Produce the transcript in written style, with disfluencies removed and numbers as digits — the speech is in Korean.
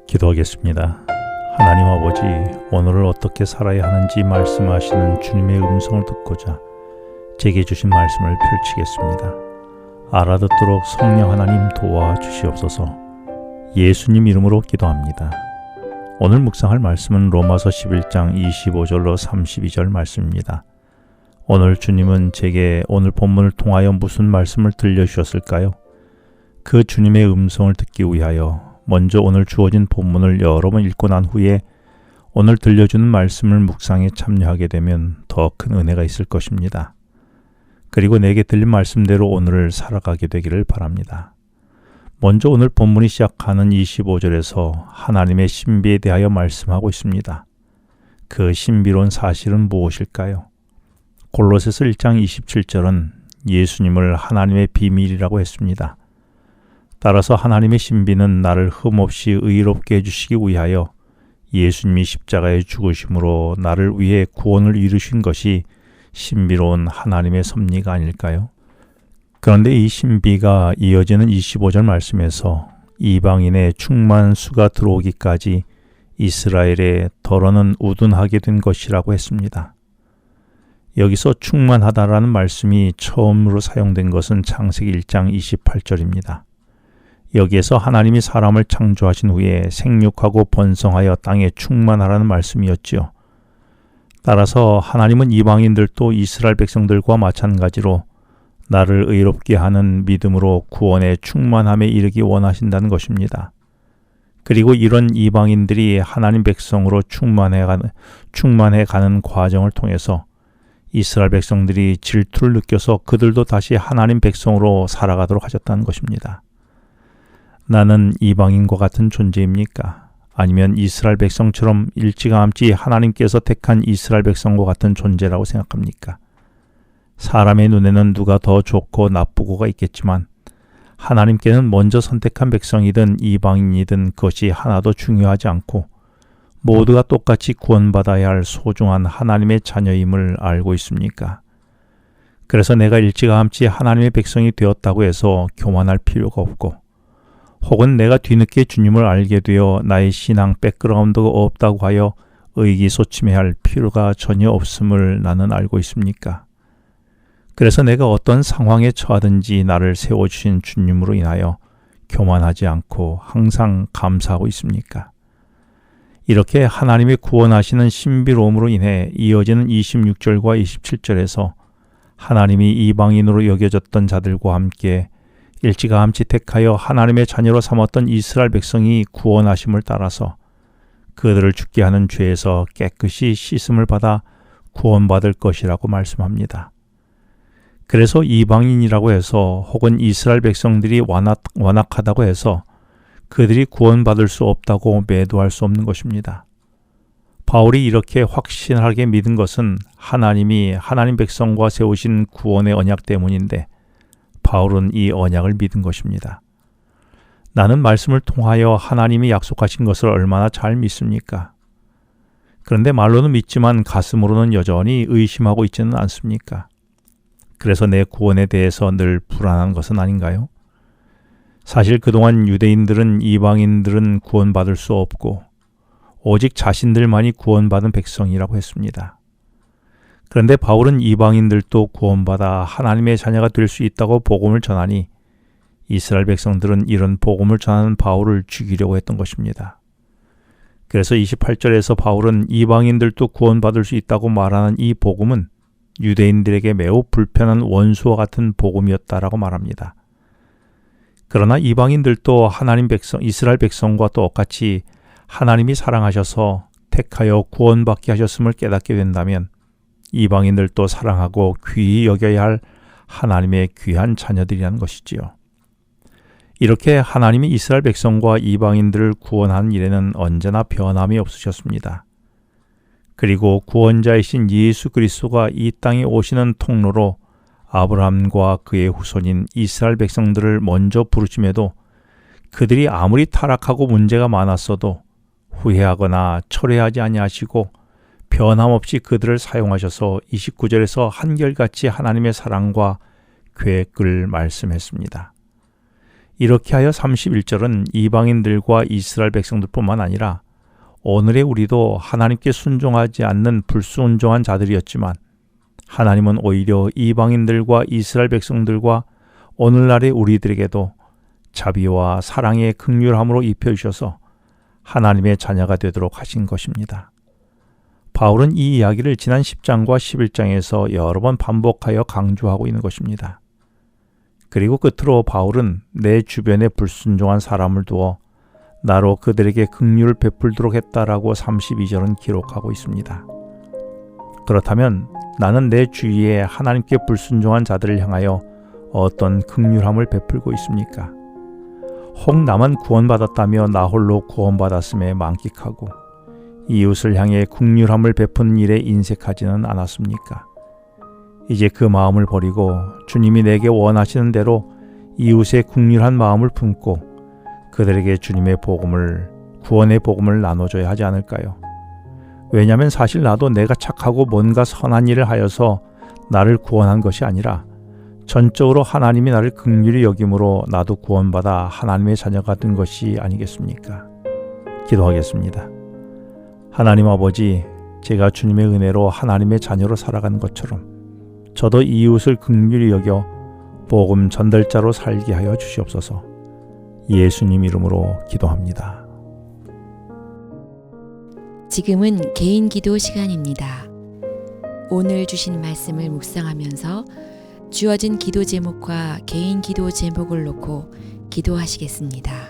기도하겠습니다. 하나님 아버지, 오늘을 어떻게 살아야 하는지 말씀하시는 주님의 음성을 듣고자 제게 주신 말씀을 펼치겠습니다. 알아듣도록 성령 하나님 도와주시옵소서. 예수님 이름으로 기도합니다. 오늘 묵상할 말씀은 로마서 11장 25절로 32절 말씀입니다. 오늘 주님은 제게 오늘 본문을 통하여 무슨 말씀을 들려주셨을까요? 그 주님의 음성을 듣기 위하여 먼저 오늘 주어진 본문을 여러 번 읽고 난 후에 오늘 들려주는 말씀을 묵상에 참여하게 되면 더 큰 은혜가 있을 것입니다. 그리고 내게 들린 말씀대로 오늘을 살아가게 되기를 바랍니다. 먼저 오늘 본문이 시작하는 25절에서 하나님의 신비에 대하여 말씀하고 있습니다. 그 신비로운 사실은 무엇일까요? 골로새서 1장 27절은 예수님을 하나님의 비밀이라고 했습니다. 따라서 하나님의 신비는 나를 흠없이 의롭게 해주시기 위하여 예수님이 십자가에 죽으심으로 나를 위해 구원을 이루신 것이 신비로운 하나님의 섭리가 아닐까요? 그런데 이 신비가 이어지는 25절 말씀에서 이방인의 충만수가 들어오기까지 이스라엘에 덜어는 우둔하게 된 것이라고 했습니다. 여기서 충만하다라는 말씀이 처음으로 사용된 것은 창세기 1장 28절입니다. 여기에서 하나님이 사람을 창조하신 후에 생육하고 번성하여 땅에 충만하라는 말씀이었지요. 따라서 하나님은 이방인들도 이스라엘 백성들과 마찬가지로 나를 의롭게 하는 믿음으로 구원의 충만함에 이르기 원하신다는 것입니다. 그리고 이런 이방인들이 하나님 백성으로 충만해 가는 과정을 통해서 이스라엘 백성들이 질투를 느껴서 그들도 다시 하나님 백성으로 살아가도록 하셨다는 것입니다. 나는 이방인과 같은 존재입니까? 아니면 이스라엘 백성처럼 일찌감치 하나님께서 택한 이스라엘 백성과 같은 존재라고 생각합니까? 사람의 눈에는 누가 더 좋고 나쁘고가 있겠지만 하나님께는 먼저 선택한 백성이든 이방인이든 그것이 하나도 중요하지 않고 모두가 똑같이 구원받아야 할 소중한 하나님의 자녀임을 알고 있습니까? 그래서 내가 일찌감치 하나님의 백성이 되었다고 해서 교만할 필요가 없고 혹은 내가 뒤늦게 주님을 알게 되어 나의 신앙 백그라운드가 없다고 하여 의기소침해할 필요가 전혀 없음을 나는 알고 있습니까? 그래서 내가 어떤 상황에 처하든지 나를 세워주신 주님으로 인하여 교만하지 않고 항상 감사하고 있습니까? 이렇게 하나님의 구원하시는 신비로움으로 인해 이어지는 26절과 27절에서 하나님이 이방인으로 여겨졌던 자들과 함께 일찌감치 택하여 하나님의 자녀로 삼았던 이스라엘 백성이 구원하심을 따라서 그들을 죽게 하는 죄에서 깨끗이 씻음을 받아 구원받을 것이라고 말씀합니다. 그래서 이방인이라고 해서 혹은 이스라엘 백성들이 완악하다고 해서 그들이 구원받을 수 없다고 매도할 수 없는 것입니다. 바울이 이렇게 확신하게 믿은 것은 하나님이 하나님 백성과 세우신 구원의 언약 때문인데 바울은 이 언약을 믿은 것입니다. 나는 말씀을 통하여 하나님이 약속하신 것을 얼마나 잘 믿습니까? 그런데 말로는 믿지만 가슴으로는 여전히 의심하고 있지는 않습니까? 그래서 내 구원에 대해서 늘 불안한 것은 아닌가요? 사실 그동안 유대인들은 이방인들은 구원받을 수 없고 오직 자신들만이 구원받은 백성이라고 했습니다. 그런데 바울은 이방인들도 구원받아 하나님의 자녀가 될 수 있다고 복음을 전하니 이스라엘 백성들은 이런 복음을 전하는 바울을 죽이려고 했던 것입니다. 그래서 28절에서 바울은 이방인들도 구원받을 수 있다고 말하는 이 복음은 유대인들에게 매우 불편한 원수와 같은 복음이었다라고 말합니다. 그러나 이방인들도 하나님 백성, 이스라엘 백성과 똑같이 하나님이 사랑하셔서 택하여 구원받게 하셨음을 깨닫게 된다면 이방인들도 사랑하고 귀히 여겨야 할 하나님의 귀한 자녀들이라는 것이지요. 이렇게 하나님이 이스라엘 백성과 이방인들을 구원한 일에는 언제나 변함이 없으셨습니다. 그리고 구원자이신 예수 그리스도가 이 땅에 오시는 통로로 아브라함과 그의 후손인 이스라엘 백성들을 먼저 부르심에도 그들이 아무리 타락하고 문제가 많았어도 후회하거나 철회하지 아니하시고 변함없이 그들을 사용하셔서 29절에서 한결같이 하나님의 사랑과 계획을 말씀했습니다. 이렇게 하여 31절은 이방인들과 이스라엘 백성들뿐만 아니라 오늘의 우리도 하나님께 순종하지 않는 불순종한 자들이었지만 하나님은 오히려 이방인들과 이스라엘 백성들과 오늘날의 우리들에게도 자비와 사랑의 긍휼함으로 입혀주셔서 하나님의 자녀가 되도록 하신 것입니다. 바울은 이 이야기를 지난 10장과 11장에서 여러 번 반복하여 강조하고 있는 것입니다. 그리고 끝으로 바울은 내 주변에 불순종한 사람을 두어 나로 그들에게 긍휼을 베풀도록 했다라고 32절은 기록하고 있습니다. 그렇다면 나는 내 주위에 하나님께 불순종한 자들을 향하여 어떤 긍휼함을 베풀고 있습니까? 혹 나만 구원받았다며 나 홀로 구원받았음에 만끽하고 이웃을 향해 긍휼함을 베푸는 일에 인색하지는 않았습니까? 이제 그 마음을 버리고 주님이 내게 원하시는 대로 이웃의 긍휼한 마음을 품고 그들에게 주님의 복음을, 구원의 복음을 나눠줘야 하지 않을까요? 왜냐하면 사실 나도 내가 착하고 뭔가 선한 일을 하여서 나를 구원한 것이 아니라 전적으로 하나님이 나를 긍휼히 여김으로 나도 구원받아 하나님의 자녀가 된 것이 아니겠습니까? 기도하겠습니다. 하나님 아버지, 제가 주님의 은혜로 하나님의 자녀로 살아가는 것처럼 저도 이웃을 긍휼히 여겨 복음 전달자로 살게 하여 주시옵소서. 예수님 이름으로 기도합니다. 지금은 개인 기도 시간입니다. 오늘 주신 말씀을 묵상하면서 주어진 기도 제목과 개인 기도 제목을 놓고 기도하시겠습니다.